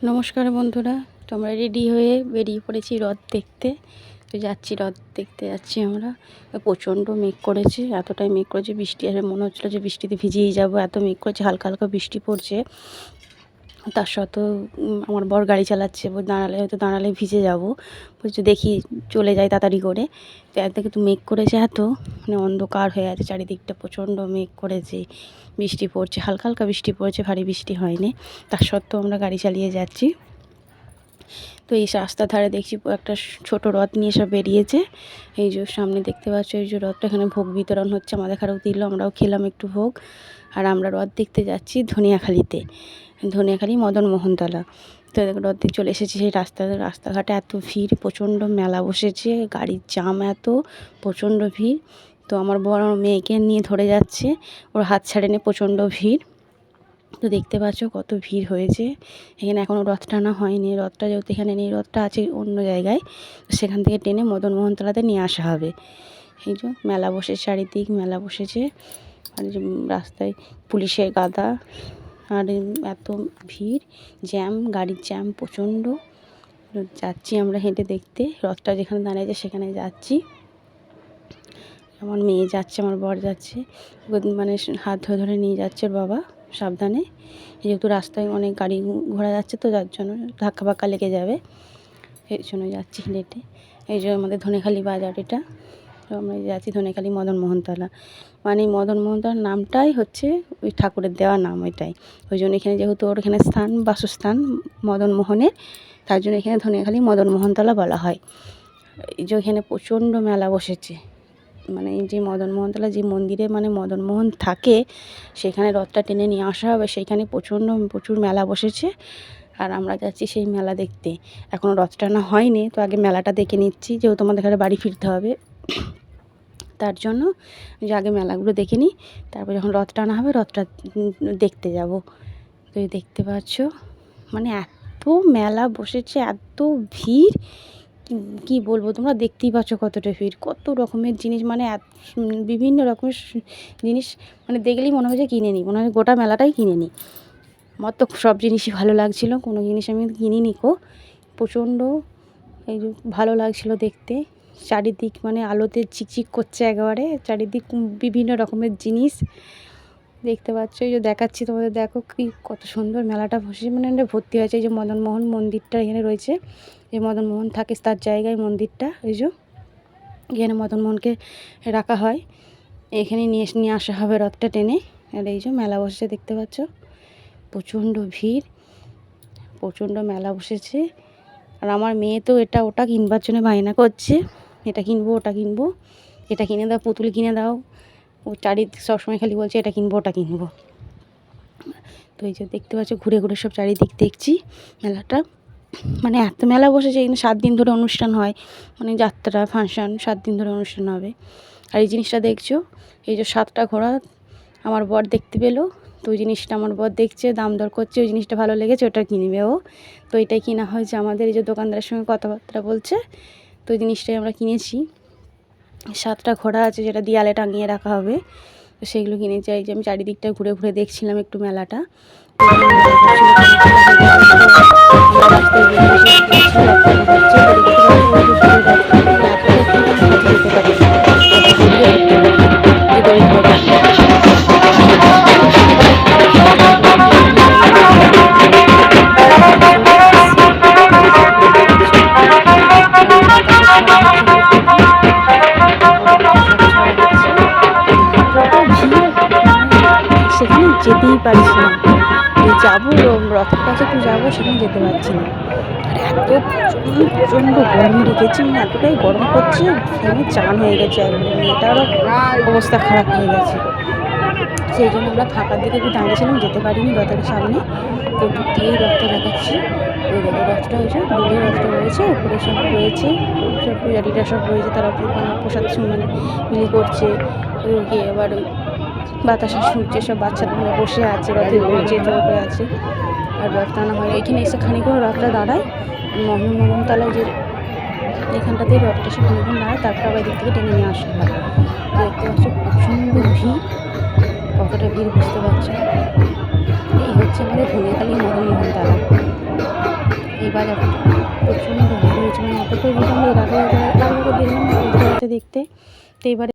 নমস্কার বন্ধুরা, তোমরা রেডি হয়ে বেরিয়ে পড়েছি রথ দেখতে। তো যাচ্ছি, রথ দেখতে যাচ্ছি আমরা। প্রচণ্ড মেঘ করেছে, এতটাই মেঘ করেছে বৃষ্টি আসবে মনে হচ্ছিলো যে বৃষ্টিতে ভিজেই যাব, এত মেঘ করেছে। হালকা হালকা বৃষ্টি পড়ছে, তার সত্ত্বেও আমার বর গাড়ি চালাচ্ছে, দাঁড়ালে ভিজে যাব। বলছে দেখি চলে যাই তাড়াতাড়ি করে। তো একদিকে কিন্তু মেঘ করেছে, এত মানে অন্ধকার হয়ে আছে চারিদিকটা, প্রচণ্ড মেঘ করেছে, বৃষ্টি পড়ছে, হালকা হালকা বৃষ্টি পড়ছে, ভারী বৃষ্টি হয়নি। তার সত্ত্বেও আমরা গাড়ি চালিয়ে যাচ্ছি। তো এই রাস্তার ধারে দেখছি একটা ছোট রথ নিয়ে সব বেরিয়েছে। এই যে সামনে দেখতে পাচ্ছ, এই যে রথটা, এখানে ভোগ বিতরণ হচ্ছে, আমাদের এখানেও দিল, আমরাও খেলাম একটু ভোগ। আর আমরা রথ দেখতে যাচ্ছি ধনিয়াখালীতে, ধনিয়াখালী মদন মোহনতলা। তো রথ দিয়ে চলে এসেছি সেই রাস্তাঘাটে এত ভিড়, প্রচণ্ড মেলা বসেছে, গাড়ির জাম এত, প্রচণ্ড ভিড়। তো আমার বড় মেয়েকে নিয়ে ধরে যাচ্ছে, ওর হাত ছাড়েনি, প্রচণ্ড ভিড়। তো দেখতে পাচ্ছ কত ভিড় হয়েছে এখানে। এখনও রথ টানা হয়নি, রথটা যেহেতু এখানে নেই, রথটা আছে অন্য জায়গায়, সেখান থেকে টেনে মদন মোহনতলাতে নিয়ে আসা হবে। এই যে মেলা বসেছে, চারিদিক মেলা বসেছে। আর যে রাস্তায় পুলিশের গাদা, আর এত ভিড়, জ্যাম, গাড়ির জ্যাম প্রচণ্ড। যাচ্ছি আমরা হেঁটে দেখতে, রথটা যেখানে দাঁড়িয়েছে সেখানে যাচ্ছি। আমার মেয়ে যাচ্ছে, আমার বর যাচ্ছে, মানে হাত ধরে ধরে নিয়ে যাচ্ছে ওর বাবা, সাবধানে। যেহেতু রাস্তায় অনেক গাড়ি ঘোড়া যাচ্ছে, তো যার জন্য ধাক্কা ফাক্কা লেগে যাবে, এই জন্য যাচ্ছি হেঁটে। এই যে আমাদের ধনেখালি বাজার এটা। তো আমরা যাচ্ছি ধনেখালি মদন মোহনতলা, মানে মদন মোহনতলার নামটাই হচ্ছে ওই ঠাকুরের দেওয়া নাম ওইটাই। ওই জন্য এখানে যেহেতু ওর এখানে বাসস্থান মদন মোহনের, তার জন্য এখানে ধনেখালি মদন মোহনতলা বলা হয়। এই যে এখানে প্রচণ্ড মেলা বসেছে, মানে এই যে মদন মোহনতলা যে মন্দিরে মানে মদন মোহন থাকে, সেখানে রথটা টেনে নিয়ে আসা হবে, সেইখানে প্রচুর মেলা বসেছে। আর আমরা যাচ্ছি সেই মেলা দেখতে। এখনও রথ টানা হয়নি, তো আগে মেলাটা দেখে নিচ্ছি, যেহেতু আমাদের ঘরে বাড়ি ফিরতে হবে, তার জন্য যে আগে মেলাগুলো দেখে নিই, তারপর যখন রথ টানা হবে রথটা দেখতে যাব। তো দেখতে পাচ্ছ মানে এত মেলা বসেছে, এত ভিড়, কি বলবো, তোমরা দেখতেই পাচ্ছ কতটা ভিড়, কত রকমের জিনিস, মানে বিভিন্ন রকমের জিনিস, মানে দেখলেই মনে হয় যে কিনে নিই, মনে হয় গোটা মেলাটাই কিনে নিই। আমার তো সব জিনিসই ভালো লাগছিলো, কোনো জিনিস আমি কিনিনি কো। প্রচণ্ড এই যে ভালো লাগছিলো দেখতে, চারিদিক মানে আলোতে চিকচিক করছে একেবারে, চারিদিক বিভিন্ন রকমের জিনিস দেখতে পাচ্ছ। এই যে দেখাচ্ছি তোমাদের, দেখো কি কত সুন্দর মেলাটা বসে, মানে ভর্তি হয়েছে। এই যে মদনমোহন মন্দিরটা এখানে রয়েছে, যে মদনমোহন থাকে তার জায়গায় মন্দিরটা, এই যে এখানে মদনমোহনকে রাখা হয়, এখানে নিয়ে আসা হবে রথটা টেনে। আর এই যে মেলা বসেছে দেখতে পাচ্ছ, প্রচণ্ড ভিড়, প্রচণ্ড মেলা বসেছে। আর আমার মেয়ে তো এটা ওটা কিনবার জন্য বায়না করছে, এটা কিনবো ওটা কিনবো, এটা কিনে দাও, পুতুল কিনে দাও, ও চারিদিক সবসময় খালি বলছে এটা কিনবো ওটা কিনবো। তো এই যে দেখতে পাচ্ছ ঘুরে ঘুরে সব চারিদিক দেখছি মেলাটা, মানে এত মেলা বসেছে, এখানে 7 দিন ধরে অনুষ্ঠান হয়, মানে যাত্রা ফাংশন 7 দিন ধরে অনুষ্ঠান হবে। আর এই জিনিসটা দেখছো, এই যে 7টা ঘোড়া আমার বর দেখতে পেলো, তো ওই জিনিসটা আমার বর দেখছে, দাম দর করছে, ওই জিনিসটা ভালো লেগেছে, ওটা কিনবে ও। তো এটাই কিনা হয়েছে, আমাদের এই যে দোকানদারের সঙ্গে কথাবার্তা বলছে, তো ওই জিনিসটাই আমরা কিনেছি। 7টা ঘোড়া আছে, যেটা দেয়ালে টাঙিয়ে রাখা হবে, তো সেগুলো কিনেছি। এই যে আমি চারিদিকটা ঘুরে ঘুরে দেখছিলাম একটু মেলাটা। সেখানে যেতেই পারছি না, যাবো রথের কাছে তো যাবো, সেখানে যেতে পারছি না। আর এত প্রচণ্ড গরম রেখেছি, মানে এতটাই গরম করছে, ফ্যানে চান হয়ে গেছে একবারে, মেয়েটারও অবস্থা খারাপ হয়ে গেছে। সেই জন্য আমরা ফাঁকার দিকে একটু দাঁড়িয়েছিলাম, যেতে পারিনি রথের সামনে। তো দূর থেকেই রথটা দেখাচ্ছি, ওই দেখো রথটা হয়েছে, দূরে রথটা রয়েছে, উপরে সব রয়েছে, সব পূজারীরা সব রয়েছে, তারা প্রসাদ মানে বিলি করছে। গিয়ে এবার বাতাসা শুনছে, সব বাচ্চারা বসে আছে, রথে বসে চড়ে আছে। আর রথ টানা হয়, এখানে এসে খানিকক্ষণ রথটা দাঁড়ায়, মোহনতলায় যে এখানটাতে রথটা সে খানিকক্ষণ দাঁড়ায়, তারপর আবার দিক থেকে টেনে নিয়ে আসা হয়। দেখতে পাচ্ছ প্রচণ্ড ভিড়, কতটা ভিড় বুঝতে পারছো। এই হচ্ছে আমাদের ধনেখালি মদন মোহনতলা। বাজারটা প্রচণ্ড ভিড় হয়েছে, মানে অত তো ভিড় আমরা এর আগে একবার দেখলাম ঘুরতে দেখতে। তো এবারে